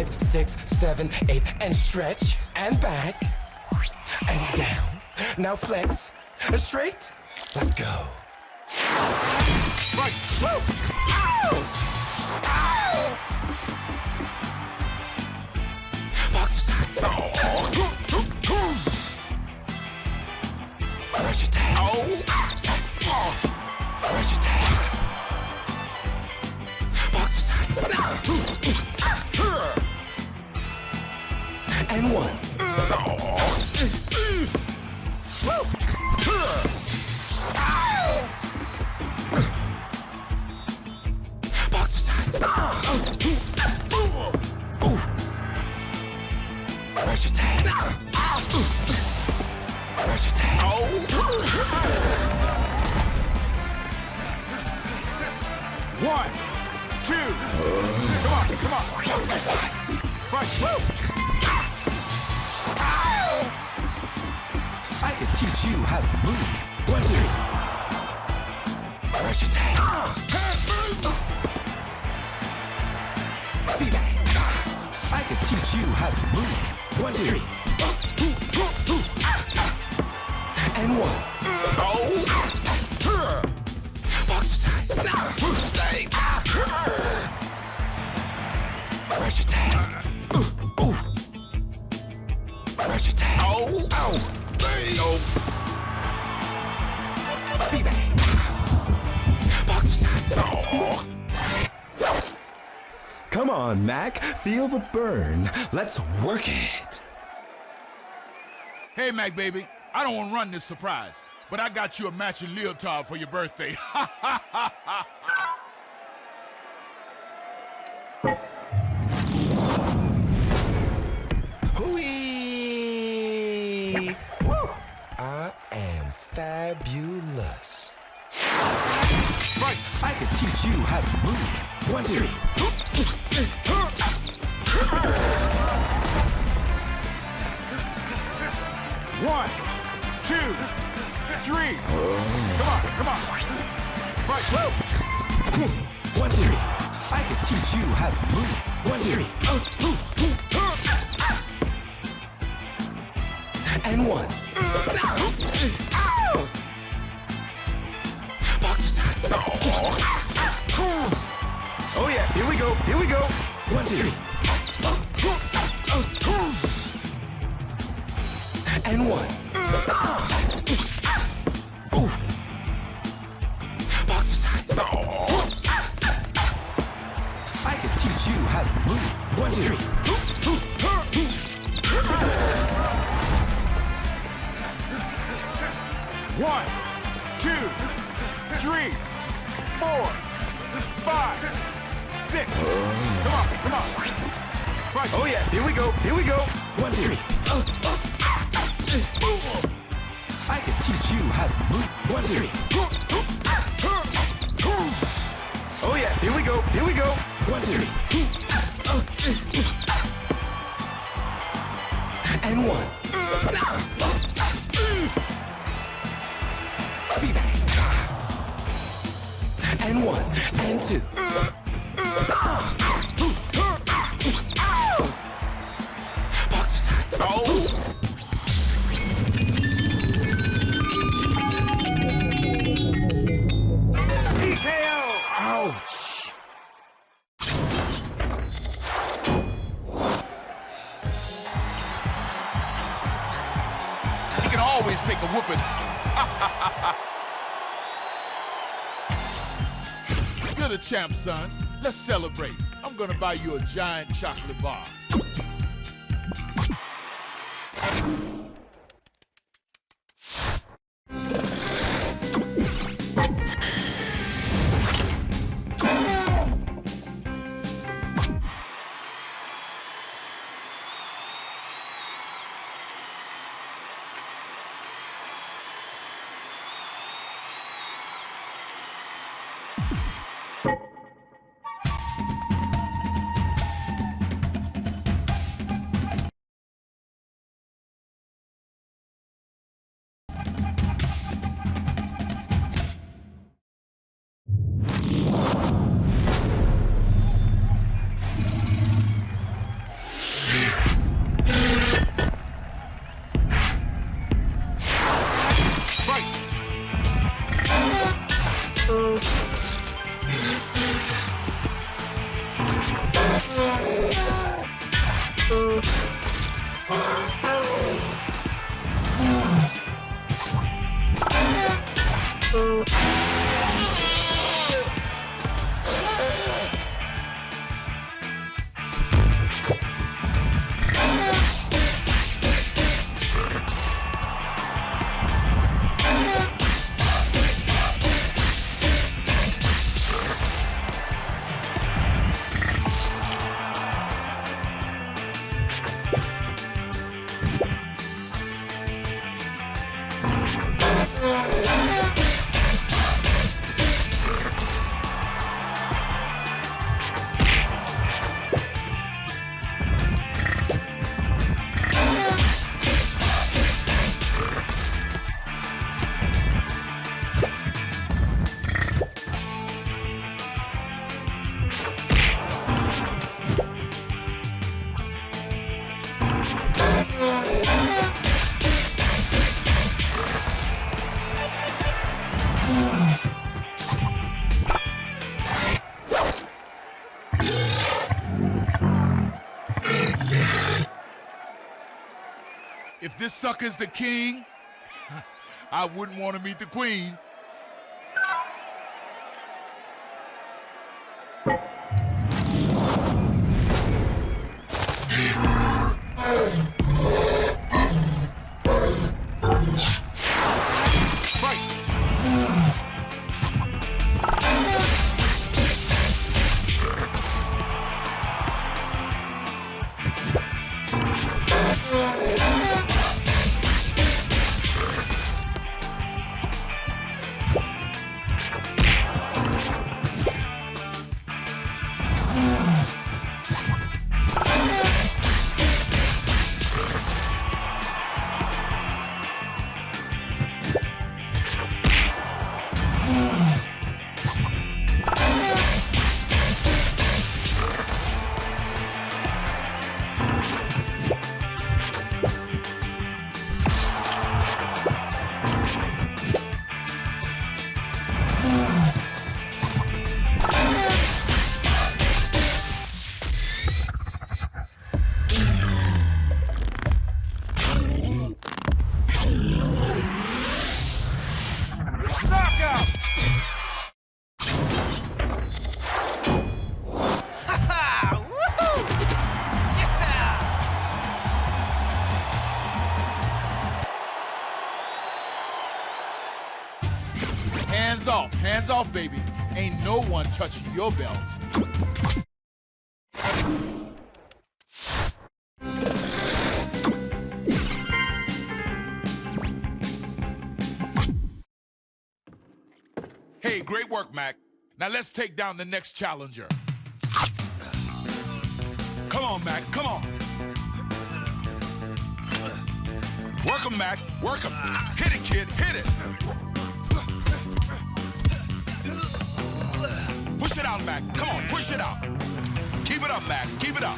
5, 6, 7, 8, and stretch, and back, and down. Now flex, and straight. Let's go. Right. Woo! Ow! Ow! Boxercise. Rush attack. Rush attack. Boxercise. And one. Boxercise. Rush attack. Rush attack. One, two. Come on. Boxercise. Right. I could teach you how to move. 1, 2. Rush attack. Speed bang. I could teach you how to move. 1, 2, 3. And 1. Boxercise. Rush attack. Rush attack. Speed bang. Boxercise. Come on, Mac. Feel the burn. Let's work it. Hey, Mac, baby. I don't want to run this surprise, but I got you a matching leotard for your birthday. Whee! Woo! I am fabulous. Right. I could teach you how to move. 1, 2, 3. One, two, three. Come on. Right. 1, 2, 3. I could teach you how to move. 1, 2, 3. And 1. Boxercise. Oh yeah, here we go. 1, 2, 3. And 1. Boxercise. I could teach you how to move. 1, 2, 3. One, two, three, 4, 5, 6. Come on. Right. Oh yeah, here we go. 1, 2, 3. I could teach you how to move. 1, 2, 3. Oh yeah, here we go. 1, 2, 3. And 1. Speed bang. And 1, and 2. Boxercise. TKO. Ouch. He can always take a whooping. You're the champ, son. Let's celebrate. I'm gonna buy you a giant chocolate bar. If this sucker's the king, I wouldn't want to meet the queen. Hands off, baby. Ain't no one touching your bells. Hey, great work, Mac. Now let's take down the next challenger. Come on, Mac, come on. Work him, Mac, work him. Hit it, kid, hit it. Push it out, Mac. Come on, push it out. Keep it up, Mac. Keep it up.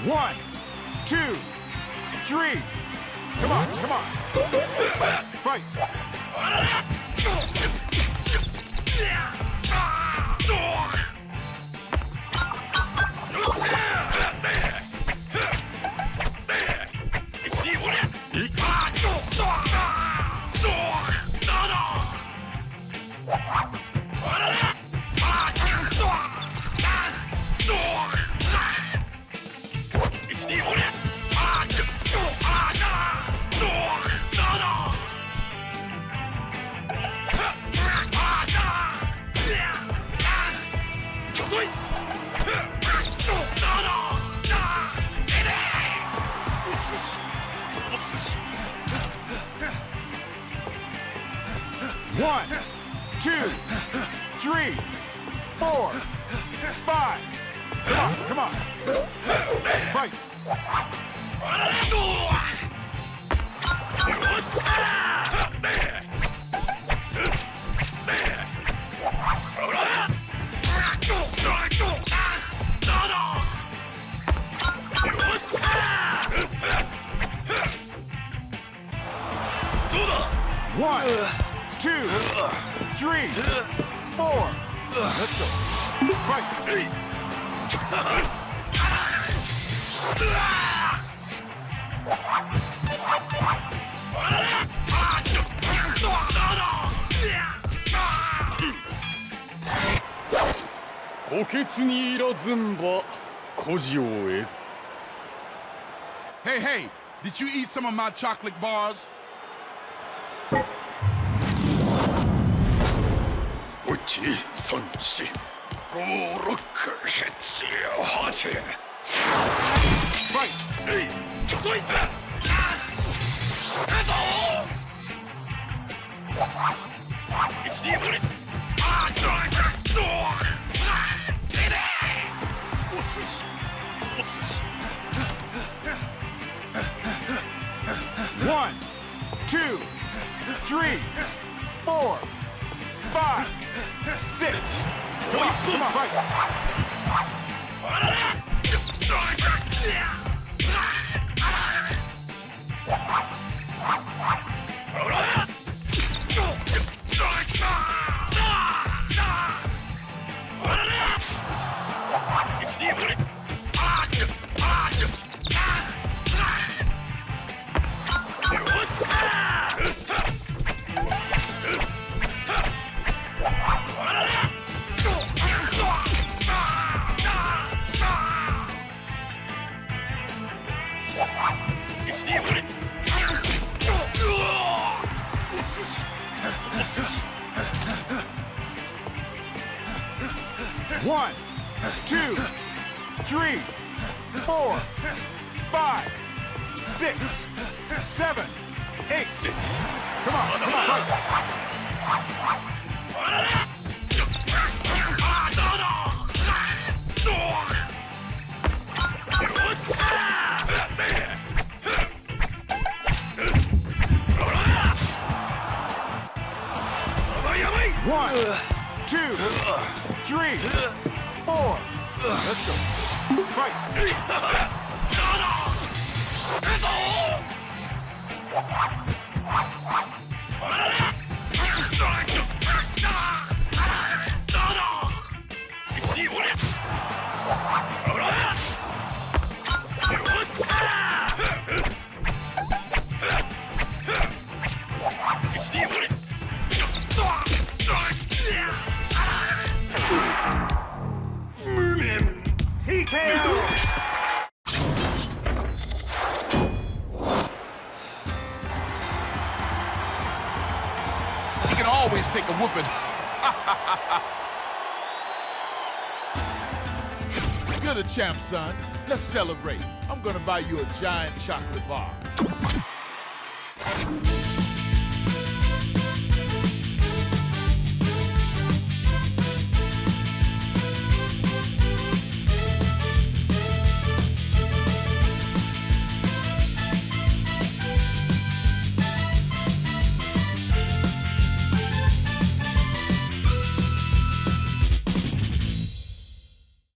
1, 2, 3. Come on, come on. Fight. One, 2, 3, 4, 5. Come on, come on. Fight. One, 2, 3, 4. Let's go. Fight. Hey, hey, did you eat some of my chocolate bars? 1、3、4、5、6、7、8。Fight. えい、遅い。1、2、5。お寿司、お寿司。1, 2, 3, 4, 5, 6. Come on, come on, fight. One, 2, 3, 4, 5, 6, 7, 8. Come on, come on, fight. One, 2, 3, 4. Let's go. Fight. TKO! You can always take a whooping. You're the champ, son. Let's celebrate. I'm gonna buy you a giant chocolate bar.